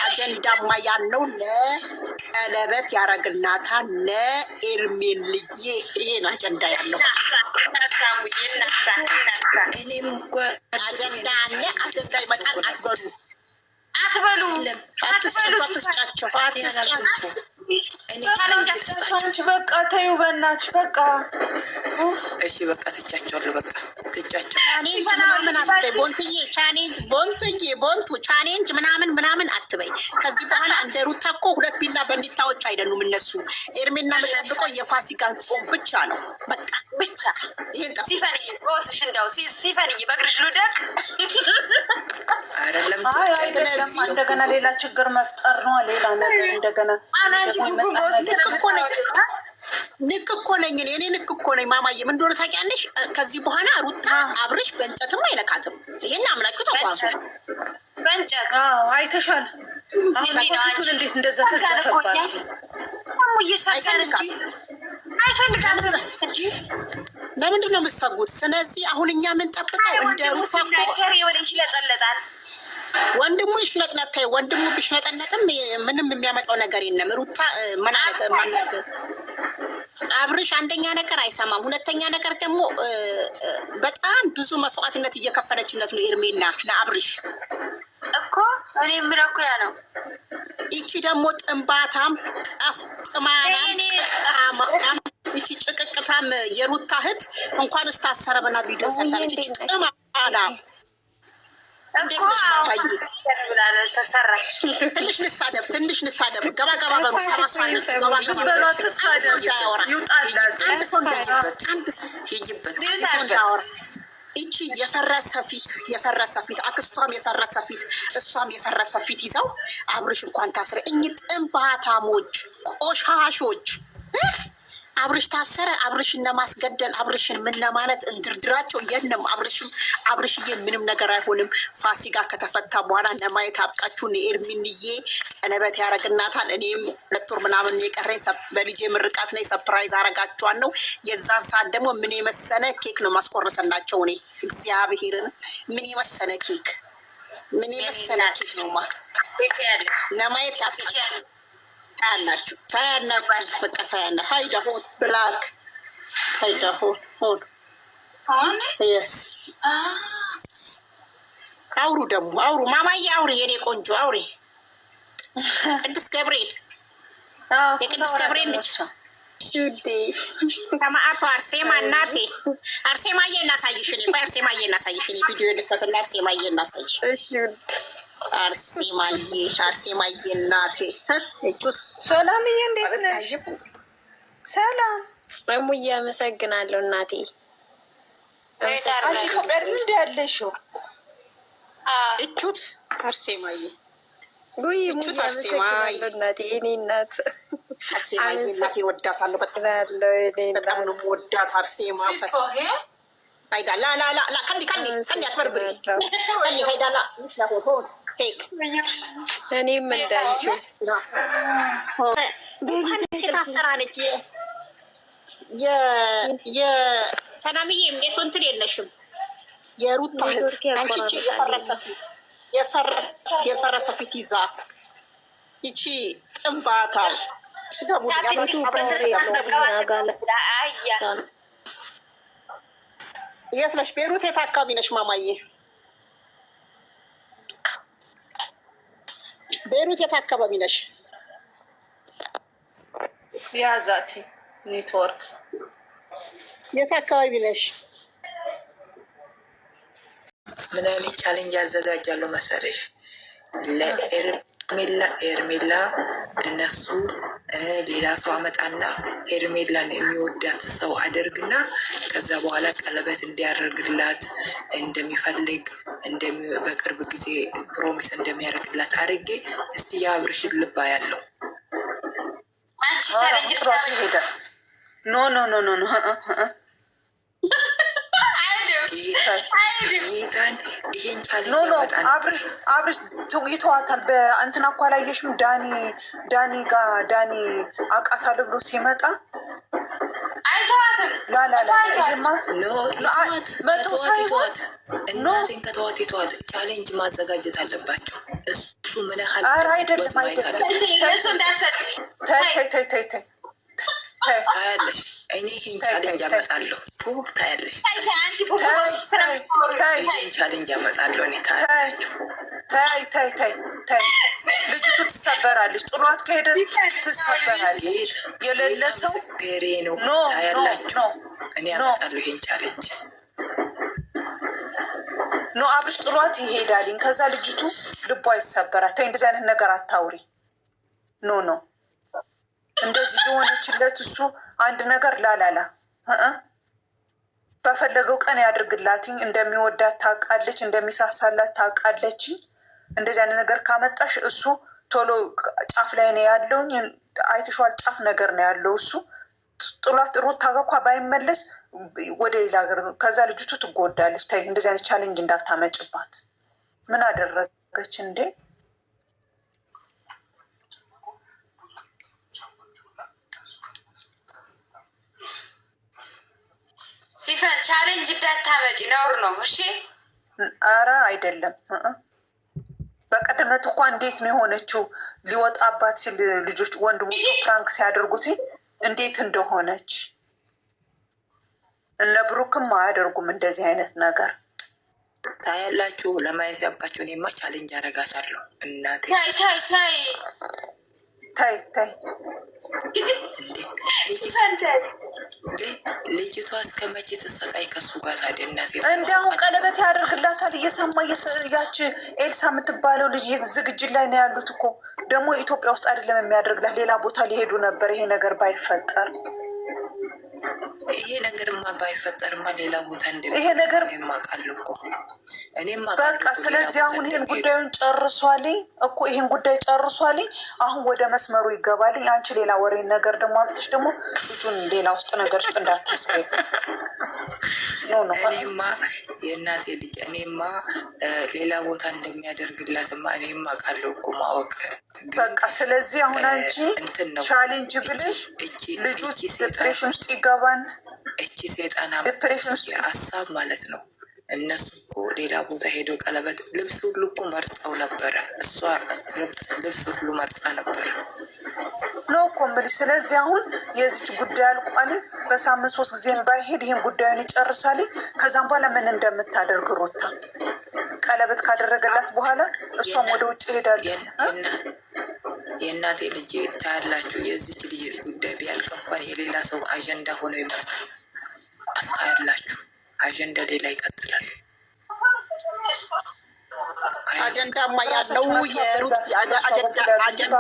አጀንዳማ ያለው ለቀለበት ያረግናታል ለኤርሜልዬ ይሄን አጀንዳ ያለው እኔም እኮ አጀንዳ አለ። አጀንዳ ይመጣል። አትበሉ አትስጫቸው። በቃ ተዩ በእናትሽ በቃ እሺ በቃ ትቻቸዋለሁ። በቃ ትቻቸው ቦንቱ ቻሌንጅ ምናምን አትበይ። ከዚህ በኋላ እንደ ሩታ እኮ ሁለት ቢላ በእንዲታዎች አይደሉም እነሱ። ኤርሜና የምጠብቀው የፋሲካን ጾም ብቻ ነው። በቃ ብቻ ይሄን ሲፈንይ ቆስሽ እንደው ሲፈንይ በእግርሽ ልውደቅ አይደለም። እንደገና ሌላ ችግር መፍጠር ነው። ሌላ ነገር እንደገና አናንቺ ጉጉ ንክ እኮ ነኝ እኔ ንክ እኮ ነኝ። ማማዬ ምን እንደሆነ ታውቂያለሽ? ከዚህ በኋላ ሩታ አብርሽ በእንጨትም አይነካትም። ይሄን አምናችሁ ተጓዙ። በእንጨት አይተሻል። አሁን እንዴት እንደዛ ተዘፈባት አይፈልጋትም እንጂ ለምንድን ነው የምትሰጉት? ስለዚህ አሁን እኛ የምንጠብቀው እንደ ሩታ ይለጠለጣል። ወንድሙ ይሽነጥነጥ። ወንድሙ ቢሽነጠነጥም ምንም የሚያመጣው ነገር የለም። ሩታ ማለት አብርሽ አንደኛ ነገር አይሰማም። ሁለተኛ ነገር ደግሞ በጣም ብዙ መስዋዕትነት እየከፈለችለት ነው ኤርሜላ ለአብርሽ እኮ። እኔ የምለው እኮ ያ ነው። ይቺ ደግሞ ጥንባታም ቅማናም ይቺ ጭቅቅታም የሩታ እህት እንኳን እስታሰረ በና ቪዲዮ ሰርታለች። ቅማናም ትንሽ ንሳደብ ገባ በሩ ይቺ የፈረሰ ፊት አክስቷም የፈረሰ ፊት እሷም የፈረሰ ፊት ይዘው አብርሽ እንኳን ታስረ። እኚህ ጥንባታሞች ቆሻሾች አብርሽ ታሰረ። አብርሽን ለማስገደል አብርሽን ምን ለማለት እንድርድራቸው የለም። አብርሽዬ ምንም ነገር አይሆንም። ፋሲካ ከተፈታ በኋላ ለማየት አብቃችሁን። ኤርሚንዬ ቀለበት ያረግናታል። እኔም 2 ወር ምናምን የቀረኝ በልጄ ምርቃት ላይ ሰፕራይዝ አረጋችኋን ነው። የዛን ሰዓት ደግሞ ምን የመሰለ ኬክ ነው ማስቆርሰላቸው። እኔ እግዚአብሔርን ምን የመሰለ ኬክ ነው ለማየት ያብቃችሁ። ታያላችሁ በቃ ታያለ። ሀይዳ ሆን ብላክ ሀይዳ ሆን የስ አውሩ ደግሞ አውሩ። ማማዬ አውሪ፣ የኔ ቆንጆ አውሪ። ቅዱስ ገብርኤል የቅዱስ ገብርኤል ልጅ ሰማዕቱ አርሴማ እናቴ። አርሴማዬ እናሳይሽ። እኔ ቆይ አርሴማዬ እናሳይሽ። እኔ ቪዲዮ ልከስና አርሴማዬ እናሳይሽ። አርሴማዬ እናቴ እጩት። ሰላምዬ እንዴት ነሽ? ሰላም እሙዬ አመሰግናለሁ እናቴ። አንቺ ኢትዮጵያ እንደ ያለሽው እጩት አርሴማዬ ጉይ እሙዬ አመሰግናለሁ እናቴ። እኔ እናት አርሴማዬ እናቴ ወዳታለሁ። በጣም ነው ወዳት አርሴማ። ሀይዳ ላ ከንዲ አትበርብሪ። ሀይዳ ላ ምስ ሆን እኔም እንዳንቺው ሴት አሰራለች። የሰላምዬ እንዴት እንትን የለሽም የሩታ እህት አንቺ የፈረሰ ፊት ይዛ ይቺ ጥንባታ የት ነሽ? ቤሩት የት አካባቢ ነሽ ማማዬ? ቤሩት የት አካባቢ ነሽ? ያዛቲ ኔትወርክ የት አካባቢ ነሽ? ምን አይነት ቻሌንጅ ያዘጋጃለሁ መሰለሽ? ኤርሜላ እነሱ ሌላ ሰው አመጣና ኤርሜላን የሚወዳት ሰው አደርግና ከዛ በኋላ ቀለበት እንዲያደርግላት እንደሚፈልግ በቅርብ ጊዜ ፕሮሚስ እንደሚያደርግላት አድርጌ እስቲ የአብርሽን ልባ ያለው ኖ ጌታን ይሄን ቻሌንጅ አብርሽ ይተዋታል። በእንትና እኮ አላየሽም? ዳኒ አውቃታለሁ ብሎ ሲመጣ እናቴን ከተዋት ቻሌንጅ ማዘጋጀት አለባቸው። እሱ ምን አይደለም ታያለሽ። እኔ ይህን ቻሌንጅ አመጣለሁ። ታያለሽ። ይህን ቻሌንጅ አመጣለሁ እኔ ታያለች። ታይ ልጅቱ ትሰበራለች። ጥሏት ከሄደ ትሰበራለች። የሌለ ሰው ምስክሬ ነው። ታያላችሁ። እኔ አመጣለሁ ይህን ቻሌንጅ። አብርሽ ጥሏት ይሄዳልኝ። ከዛ ልጅቱ ልቧ ይሰበራል። ተይ እንደዚህ አይነት ነገር አታውሪ። ኖ እንደዚህ የሆነችለት እሱ አንድ ነገር ላላላ በፈለገው ቀን ያድርግላትኝ። እንደሚወዳት ታውቃለች፣ እንደሚሳሳላት ታውቃለች። እንደዚህ አይነት ነገር ካመጣሽ እሱ ቶሎ ጫፍ ላይ ነው ያለውኝ። አይተሽዋል፣ ጫፍ ነገር ነው ያለው እሱ። ጥሏት ሩታ ጋር እንኳ ባይመለስ ወደ ሌላ ሀገር፣ ከዛ ልጅቱ ትጎዳለች። ታይ እንደዚህ አይነት ቻሌንጅ እንዳታመጭባት። ምን አደረገች እንዴ? ሲፈን ቻሌንጅ እንዳታመጪ ነውር ነው። እሺ አረ አይደለም። በቀደመት እንኳ እንዴት ነው የሆነችው? ሊወጣባት ሲል ልጆች ወንድሞቹ ፍራንክ ሲያደርጉት እንዴት እንደሆነች። እነ ብሩክም አያደርጉም እንደዚህ አይነት ነገር። ታያላችሁ። ለማየት ያብቃችሁ። እኔማ ቻሌንጅ አደርጋታለሁ እናቴ። ታይ ልጅቷ እስከ መቼ ተሰቃይ ከሱ ጋር ታዲያ? እናቴ እንዲያውም ቀለበት ያደርግላታል እየሰማ ያች ኤልሳ የምትባለው ልጅ ዝግጅት ላይ ነው ያሉት እኮ። ደግሞ ኢትዮጵያ ውስጥ አይደለም የሚያደርግላት፣ ሌላ ቦታ ሊሄዱ ነበር። ይሄ ነገር ባይፈጠር ይሄ ነገርማ ባይፈጠርማ ሌላ ቦታ ይሄ ነገር የማውቃለሁ እኮ እኔም በቃ። ስለዚህ አሁን ይህን ጉዳዩን ጨርሷልኝ እኮ፣ ይህን ጉዳይ ጨርሷልኝ። አሁን ወደ መስመሩ ይገባልኝ። አንቺ ሌላ ወሬ ነገር ደግሞ አምጥሽ ደግሞ ልጁን ሌላ ውስጥ ነገር ውስጥ እንዳታስገቢ። እኔማ የእናቴ ልጅ እኔማ ሌላ ቦታ እንደሚያደርግላትማ እኔም አውቃለሁ እኮ ማወቅ በቃ። ስለዚህ አሁን አንቺ ቻሌንጅ ብለሽ ልጁ ዲፕሬሽን ውስጥ ይገባን። እቺ ሴጣና ሀሳብ ማለት ነው። እነሱ እኮ ሌላ ቦታ ሄደው ቀለበት ልብስ ሁሉ እኮ መርጠው ነበረ። እሷ ልብስ ሁሉ መርጣ ነበረ ነው እኮ የምልሽ። ስለዚህ አሁን የዚች ጉዳይ አልቋል። በሳምንት 3 ጊዜ ባይሄድ ይህን ጉዳዩን ይጨርሳል። ከዛም በኋላ ምን እንደምታደርግ ሩታ ቀለበት ካደረገላት በኋላ እሷም ወደ ውጭ ሄዳሉ። የእናቴ ልጅ ታያላችሁ። የዚች ልጅ ጉዳይ ቢያልቅ እንኳን የሌላ ሰው አጀንዳ ሆኖ ይመጣል። አስታያላችሁ። አጀንዳ ሌላ ይቀጥላል። አጀንዳማ ያለው የሩት አጀንዳ